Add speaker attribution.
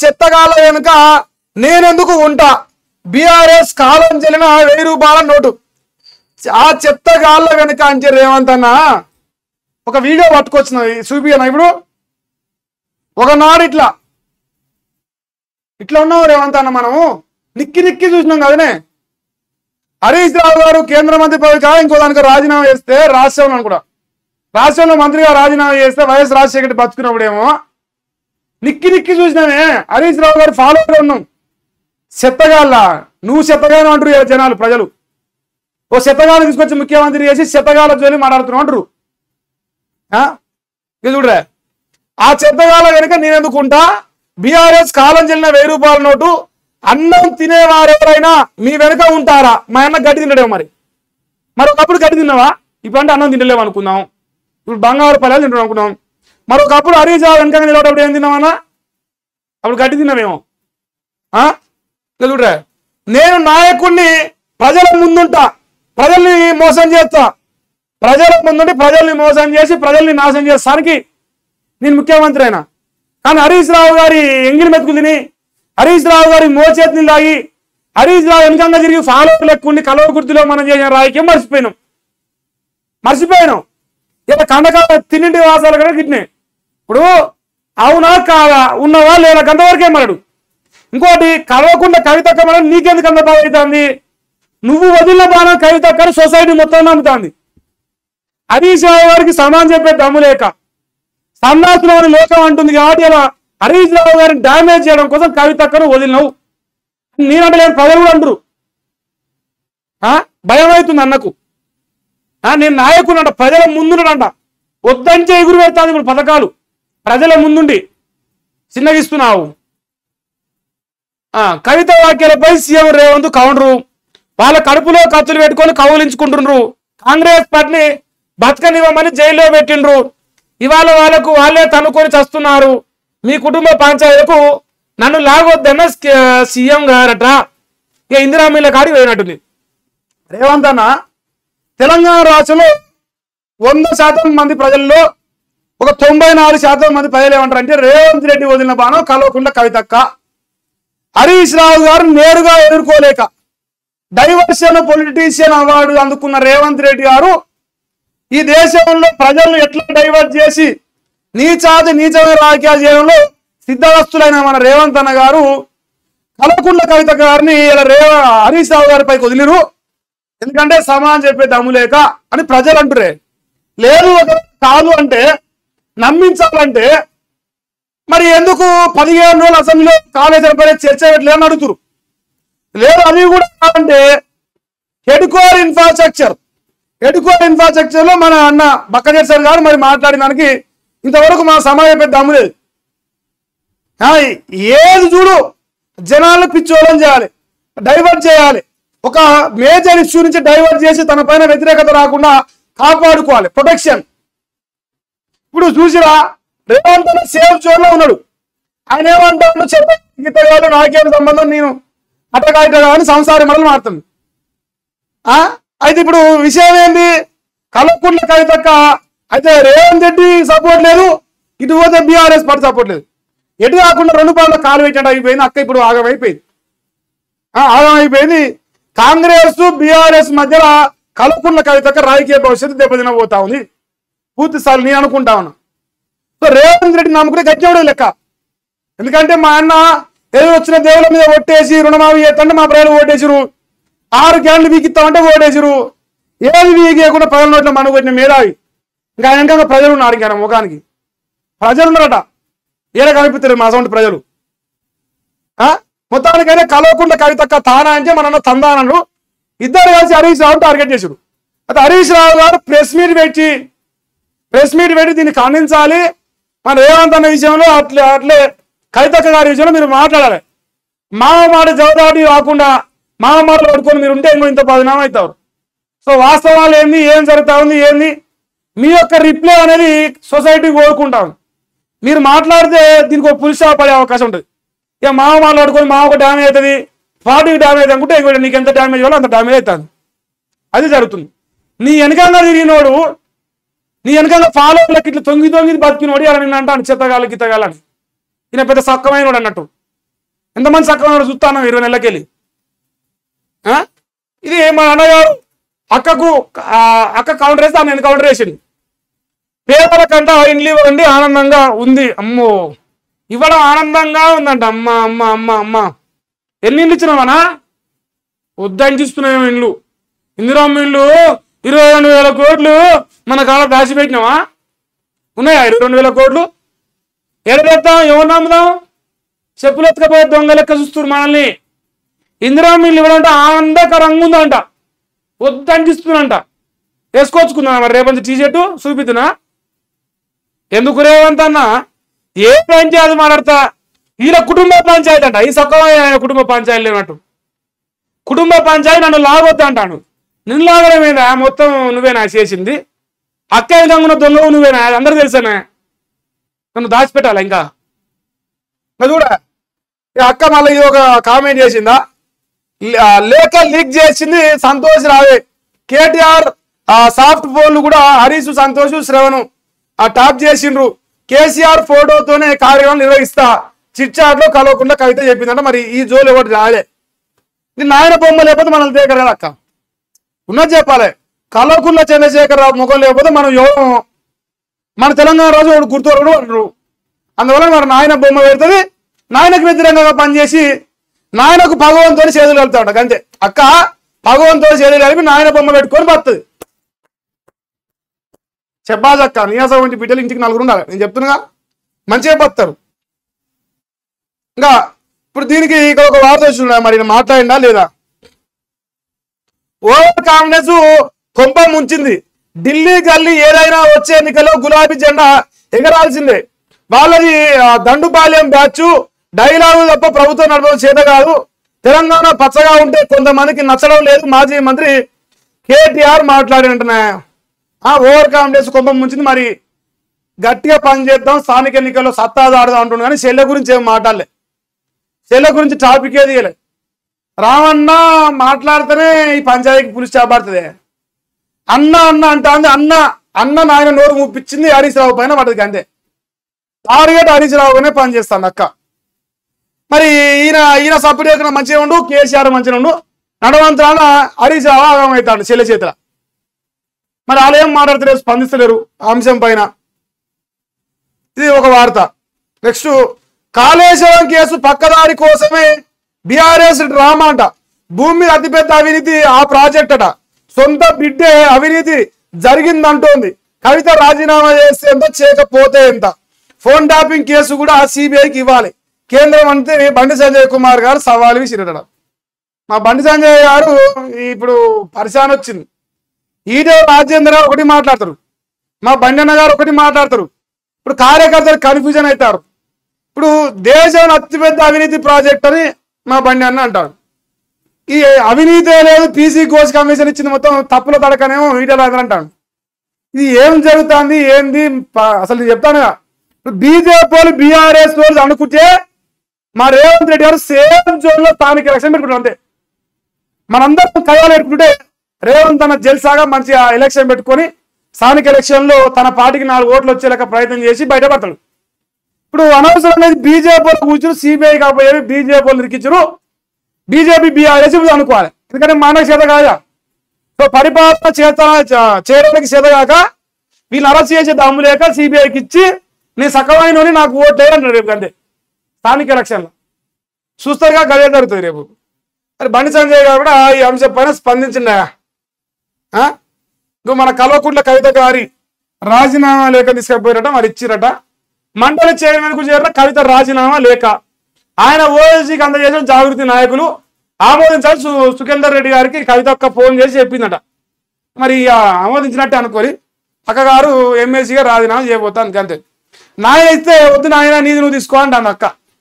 Speaker 1: చెత్తగాళ్ళ వెనుక నేనెందుకు ఉంటా బీఆర్ఎస్ కాలం చెల్లిన 1000 రూపాయల నోటు ఆ చెత్తగాళ్ళ వెనుక అంటే రేవంత్ అన్న ఒక వీడియో పట్టుకొచ్చిన చూపియనా ఇప్పుడు ఒకనాడు ఇట్లా ఉన్నావు రేవంత్ అన్న మనము నిక్కి చూసినాం కదనే హరీష్ రావు గారు కేంద్ర మంత్రి పదవి ఇంకో దానికి రాజీనామా చేస్తే రాష్ట్రంలో మంత్రిగా రాజీనామా చేస్తే వైఎస్ రాజశేఖర రెడ్డి బతుకున్నప్పుడేమో నిక్కి చూసినామే హరీష్ రావు గారు ఫాలోగా ఉన్నాం చెత్తగాళ్ళ నువ్వు చెత్తగానే అంటారు జనాలు ప్రజలు ఓ చెత్తగాలు తీసుకొచ్చి ముఖ్యమంత్రి చేసి చెత్తగాల జోలి మాట్లాడుతున్నావు అంటారు చూడరే ఆ చెత్తగాల వెనుక నేనెందుకుంటా బీఆర్ఎస్ కాలం చెల్లిన 1000 రూపాయల నోటు అన్నం తినేవారు ఎవరైనా మీ వెనుక ఉంటారా మా అన్న గడ్డి తినడేమో మరి ఒకప్పుడు గడ్డి తిన్నావా ఇప్పుడు అంటే అన్నం తినలేము అనుకుందాం ఇప్పుడు బంగారు పల్లెలు తింటాం అనుకున్నాం మరొకప్పుడు హరీష్ రావు వెనక నిలబడప్పుడు ఏం తిన్నామన్నా అప్పుడు గడ్డి తిన్నామేమో చూడరా నేను నాయకుడిని ప్రజల ముందుంటా ప్రజల్ని మోసం చేస్తా ప్రజల ముందుండి ప్రజల్ని మోసం చేసి ప్రజల్ని నాశనం చేస్తానికి నేను ముఖ్యమంత్రి అయినా కానీ హరీష్ రావు గారి ఎంగిలి మెతుకులు తిని హరీష్ రావు గారి మోచేతిని లాగి హరీష్ రావు వెనకంగా తిరిగి ఫాలో లెక్కుండి కలవ గుర్తులో మనం చేసిన రాయికి మర్చిపోయినాం ఇలా కండకాల తిన్నింటి వాసాలు కూడా గిట్టినాయి ఇప్పుడు అవునా కాదా ఉన్నవా లేదా గంతవరకే మరడు ఇంకోటి కలవకుండా కవితక్క మనం నీకెందుకు అంత బాధ అవుతుంది నువ్వు వదిలిన బాణం కవితక్కని సొసైటీ మొత్తం నమ్ముతుంది హరీష్ రావు గారికి సమానం చెప్పే దమ్ము లేక సన్నాసులోని లోకం అంటుంది కాబట్టి ఇలా హరీష్ రావు గారిని డ్యామేజ్ చేయడం కోసం కవితక్కను వదిలినవు నేనంటే లేని ప్రజలు కూడా అంటారు భయం అవుతుంది అన్నకు నేను నాయకుడు అంట ప్రజల ముందుండంట వద్దంటే ఎగురు పెడతాను ఇప్పుడు పథకాలు ప్రజల ముందుండి చిన్నగిస్తున్నావు కవిత వాక్యాలపై సీఎం రేవంత్ కౌంటరు వాళ్ళ కడుపులో కత్తులు పెట్టుకొని కౌలించుకుంటుండ్రు కాంగ్రెస్ పార్టీని బతకనివ్వమని జైల్లో పెట్టిండ్రు ఇవాళ వాళ్ళే తనుకొని చస్తున్నారు మీ కుటుంబ పంచాయతీలకు నన్ను లాగొద్దన్న సీఎం గారట ఇక ఇందిరామీల కాడికి పోయినట్టుంది రేవంత్ అన్న తెలంగాణ రాష్ట్రంలో 100% మంది ప్రజల్లో ఒక 94% మంది ప్రజలు ఏమంటారు అంటే రేవంత్ రెడ్డి వదిలిన బాణం కలవకుండా కవితక్క హరీష్ రావు గారు నేరుగా ఎదుర్కోలేక డైవర్షన్ పొలిటీషియన్ అవార్డు అందుకున్న రేవంత్ రెడ్డి గారు ఈ దేశంలో ప్రజలను ఎట్లా డైవర్ట్ చేసి నీచమైన రాజకీయాలు చేయడంలో సిద్ధవస్తులైన మన రేవంత్ అన్న గారు కలవకుంట్ల కవిత గారిని ఇలా హరీష్ రావు గారి పైకి వదిలిరు ఎందుకంటే సమానం చెప్పే దమ్ము లేక అని ప్రజలు అంటురే లేదు కాదు అంటే నమ్మించాలంటే మరి ఎందుకు 15 రోజులు అసెంబ్లీలో కాళేశ్వరంపై చర్చ పెట్టలేదని అడుగుతురు లేదు అది కూడా అంటే హెడ్కోర్ ఇన్ఫ్రాస్ట్రక్చర్ లో మన అన్న బక్కజెట్ సార్ గారు మరి మాట్లాడినానికి ఇంతవరకు మా సమాజం పెద్ద దమ్ము లేదు ఏది చూడు జనాలను పిచ్చోళం చేయాలి డైవర్ట్ చేయాలి ఒక మేజర్ ఇష్యూ నుంచి డైవర్ట్ చేసి తన పైన వ్యతిరేకత రాకుండా కాపాడుకోవాలి ప్రొటెక్షన్ ఇప్పుడు చూసిరా రేవంత్ అన్న సేఫ్ జోన్ లో ఉన్నాడు ఆయన ఏమంటాడు చెప్పగలడు నాకేం సంబంధం నేను అట్టగా అని సంసారం మనల్ని మారుతుంది అయితే ఇప్పుడు విషయం ఏంటి కలవకుంట్ల కవితక్క అయితే రేవంత్ రెడ్డి సపోర్ట్ లేదు ఇటు పోతే బీఆర్ఎస్ పార్టీ సపోర్ట్ లేదు ఎటు కాకుండా 2 పార్టీల కాలు పెట్టడం అయిపోయింది అక్క ఇప్పుడు ఆగమైపోయింది కాంగ్రెస్ బీఆర్ఎస్ మధ్యలో కలవకుంట్ల కవితక్క రాజకీయ భవిష్యత్తు దెబ్బతినబోతా ఉంది పూర్తి స్థాయి నేను అనుకుంటా ఉన్నా సో రేవంత్ రెడ్డి నమ్ముకునే గట్టినోడే లెక్క ఎందుకంటే మా అన్న ఎదురు వచ్చిన దేవుల మీద ఓటేసి రుణమాఫీ చేస్తుంటే మా ప్రజలు ఓటేసిరు 6 గ్యాన్లు వీకిస్తామంటే ఓటేసిరు ఏది వీకేయకుండా ప్రజల నోట్ల మనకు పెట్టిన మేధావి ఇంకా ఆయన ప్రజలు ఉన్నారు ఇంకా ముఖానికి ప్రజలు ఉన్నారట ఏడ కనిపిస్తారు మా సొంత ప్రజలు మొత్తానికైనా కలవకుంట్ల కవితక్క తానా అంటే మన తందానలు ఇద్దరు కలిసి హరీష్ రావు టార్గెట్ చేశారు అయితే హరీష్ రావు గారు ప్రెస్ మీట్ పెట్టి దీన్ని ఖండించాలి మన రేవంత్ అన్న విషయంలో అట్లే కవితక్క గారి విషయంలో మీరు మాట్లాడాలి మామ మాట జవదాటి కాకుండా మామ మాటలు పడుకొని మీరు ఉంటే ఇంకో ఇంత బదనామం అవుతారు సో వాస్తవాలు ఏంది ఏం జరుగుతా ఉంది ఏంది మీ యొక్క రిప్లై అనేది సొసైటీ కోరుకుంటాం మీరు మాట్లాడితే దీనికి ఒక పులిసా పడే అవకాశం ఉంటుంది ఇక మామ మాట్లాడుకొని మామకు డ్యామేజ్ అవుతుంది పార్టీకి డ్యామేజ్ అనుకుంటే ఇంకోటి నీకు ఎంత డ్యామేజ్ అవ్వాలో అంత డ్యామేజ్ అవుతుంది అది జరుగుతుంది నీ వెనకంగా తిరిగినోడు నీ వెనకంగా ఫాలోవర్లకి ఇట్లా తొంగి బతికినోడు ఇలా నిన్న అంటాను చెత్తగాలి గిత్తగాలని ఈయన పెద్ద సక్కమైనోడు అన్నట్టు ఎంతమంది చక్కగా చూస్తాను 20 నెలలకెళ్ళి. ఇది మా అన్నగారు అక్క కౌంటర్ వేస్తే ఆమె కౌంటర్ వేసింది. పేదల కంట ఇండ్లు ఇవ్వండి ఆనందంగా ఉంది. అమ్మో ఇవ్వడం ఆనందంగా ఉందంట. అమ్మ అమ్మ అమ్మ అమ్మ ఎన్ని ఇండ్లు ఇచ్చినావనా? వద్దని చూస్తున్నాం ఇండ్లు. ఇందిరమ్మ ఇల్లు 22,000 కోట్లు మన కాడ దాచిపెట్టినావా? ఉన్నాయా 22,000 కోట్లు? ఎడబెడతాం, ఎవరు నమ్ముదాం? చెప్పులు ఎత్తుకపోయే దొంగ లెక్క చూస్తున్నారు మనల్ని. ఇందిరమ్మ ఇల్లు ఇవ్వడంట ఆనందకరంగా ఉందంట, వద్దని చూస్తున్నంట. వేసుకోవచ్చుకుందా మరి రేపటి టీషర్టు చూపిద్దునా? ఎందుకు రేవంత్ అన్న ఏ పంచాయతీ మాట్లాడతా? ఈయన కుటుంబ పంచాయతీ అంట. ఈ సొక్కమైన ఆయన కుటుంబ పంచాయతీ లేనట్టు. కుటుంబ పంచాయతీ నన్ను లాగొద్దు అంటాను. నిన్ను లాగడం మీద మొత్తం నువ్వేనా చేసింది? అక్క విధంగా దొంగవు నువ్వేనా? అందరూ తెలుసానే. నన్ను దాచిపెట్టాలి ఇంకా చూడ. అక్క మళ్ళీ ఇది ఒక కామెంట్ చేసిందా? లేఖ లీక్ చేసింది సంతోష్ రావే. కేటీఆర్ సాఫ్ట్ ఫోన్లు కూడా హరీష్, సంతోష్, శ్రవణ్ టాప్ చేసిండ్రు. కేసీఆర్ ఫోటోతోనే కార్యక్రమం నిర్వహిస్తా చిట్చాట్ లో కలవకుండా కవిత చెప్పిందంట. మరి ఈ జోలు ఎవరు రాలే. ఇది నాయన బొమ్మ లేకపోతే మనం దగ్గర కదా అక్క ఉన్నది చెప్పాలి. కలవకుండా చంద్రశేఖరరావు ముఖం లేకపోతే మనం ఎవరు మన తెలంగాణ రోజు గుర్తువరడు అంటారు. అందువల్ల మరి నాయన బొమ్మ పెడుతుంది. నాయనకు వ్యతిరేకంగా పనిచేసి నాయనకు భగవంతుని చేతులు వెళ్తాడు అంతే. అక్క భగవంతుని చేతులు కలిపి నాయన బొమ్మ పెట్టుకొని బతుంది. చెప్పాలి అక్క. నియాస వంటి బిడ్డలు ఇంటికి 4 ఉండాలి. నేను చెప్తున్నా మంచిగా బతారు. ఇంకా ఇప్పుడు దీనికి ఒక వార్త వచ్చిందా మరి మాట్లాడిందా లేదా? ఓవర్ కాంగ్రెస్ కొంప ముంచింది. ఢిల్లీ గల్లీ ఏదైనా వచ్చే ఎన్నికల్లో గులాబీ జెండా ఎగరాల్సిందే. వాళ్ళది దండుపాలెం బ్యాచ్ డైలాగు తప్ప ప్రభుత్వం నడపడం చేత కాదు. తెలంగాణ పచ్చగా ఉంటే కొంతమందికి నచ్చడం లేదు. మాజీ మంత్రి కేటీఆర్ మాట్లాడినట్టున్నా. ఓవర్ కాన్ఫిడెన్స్ కొంప ముంచింది. మరి గట్టిగా పనిచేద్దాం, స్థానిక ఎన్నికల్లో సత్తా దాడదాం అంటున్నాడు. కానీ చెల్లె గురించి ఏం మాట్లాడలే. చెల్లె గురించి టాపిక్ ఏది ఇవ్వలే. రామన్న మాట్లాడితేనే ఈ పంచాయతీకి పులిసి చేపడుతుంది. అన్న అన్న అంటా ఉంది. అన్న నాయన నోరు ముప్పించింది హరీష్ రావు పైన పడుతుంది అంతే. టార్గెట్ హరీష్ రావు పైన పనిచేస్తాను అక్క. మరి ఈయన సపోర్ట్ చేసిన మంచిగా ఉండు, కేసీఆర్ మంచిగా ఉండు, నడవంతరాన హరీష్ రావు ఆగమవుతాడు చెల్లె చేతుల. మరి వాళ్ళు ఏం మాట్లాడతలేరు, స్పందిస్తలేరు అంశం పైన. ఇది ఒక వార్త. నెక్స్ట్ కాళేశ్వరం కేసు పక్కదారి కోసమే బీఆర్ఎస్ డ్రామా అంట. భూమి మీద అతిపెద్ద అవినీతి ఆ ప్రాజెక్ట్ అట. సొంత బిడ్డే అవినీతి జరిగిందంటోంది. కవిత రాజీనామా చేస్తే ఎంత, చేయకపోతే ఎంత. ఫోన్ ట్యాపింగ్ కేసు కూడా సిబిఐకి ఇవ్వాలి. కేంద్ర మంత్రి బండి సంజయ్ కుమార్ గారు సవాల్ విసిరట. మా బండి సంజయ్ గారు ఇప్పుడు పరిశాన్ వచ్చింది. ఈడే రాజేంద్ర ఒకటి మాట్లాడతారు, మా బండి అన్న గారు ఒకటి మాట్లాడతారు. ఇప్పుడు కార్యకర్తలు కన్ఫ్యూజన్ అవుతారు. ఇప్పుడు దేశంలో అతిపెద్ద అవినీతి ప్రాజెక్ట్ అని మా బండి అన్న అంటాడు. ఈ అవినీతే లేదు, పీసీ కోర్స్ కమిషన్ ఇచ్చింది మొత్తం తప్పుల తడకనేమో వీడియోలో అంటాడు. ఇది ఏం జరుగుతుంది ఏంది అసలు నేను చెప్తానుగా. బీజేపీ వాళ్ళు బీఆర్ఎస్ వాళ్ళు అనుకుంటే మా రేవంత్ రెడ్డి గారు సేమ్ జోన్ లో స్థానిక ఎలక్షన్ పెట్టుకుంటారు అంతే. మనందరం కయ్యాలు పెట్టుకుంటే రేవంత్ తన జల్సాగా మంచిగా ఎలక్షన్ పెట్టుకొని స్థానిక ఎలక్షన్ లో తన పార్టీకి 4 ఓట్లు వచ్చేలాగా ప్రయత్నం చేసి బయటపడతాడు. ఇప్పుడు అనవసరంగా బీజేపీ వాళ్ళు కూర్చుని సిబిఐ కాకపోయేవి బీజేపీ వాళ్ళు ఇరికించరు. బీజేపీ బీఆర్ఎస్ అనుకోవాలి. ఎందుకంటే మనకు చేత కాదా. సో పరిపాలన చేయడానికి చేత కాక వీళ్ళు అరెస్ట్ చేసే దమ్ము లేక సిబిఐకి ఇచ్చి నేను సకమైన నాకు ఓట్లు లేదంటారు రేపు అంతే. స్థానిక ఎలక్షన్లో చూస్తారుగా గదే జరుగుతుంది రేపు. మరి బండి సంజయ్ గారు కూడా ఈ అంశం పైన స్పందించిండా. ఇంకో మన కల్వకుంట్ల కవిత గారి రాజీనామా లేఖ తీసుకపోయారట, మరి ఇచ్చిరట. మండలి చైర్మన్ కు చేరిన కవిత రాజీనామా లేఖ ఆయన ఓఎస్సీకి అందజేసిన జాగృతి నాయకులు ఆమోదించాలి. సుఖేందర్ రెడ్డి గారికి కవిత ఒక్క ఫోన్ చేసి చెప్పిందట. మరి ఆమోదించినట్టే అనుకోని అక్కగారు ఎమ్మెల్సీగా రాజీనామా చేయబోతాను అంతే. నాయన ఇస్తే వద్దు నాయన నీది నువ్వు తీసుకో అంటాను అక్క.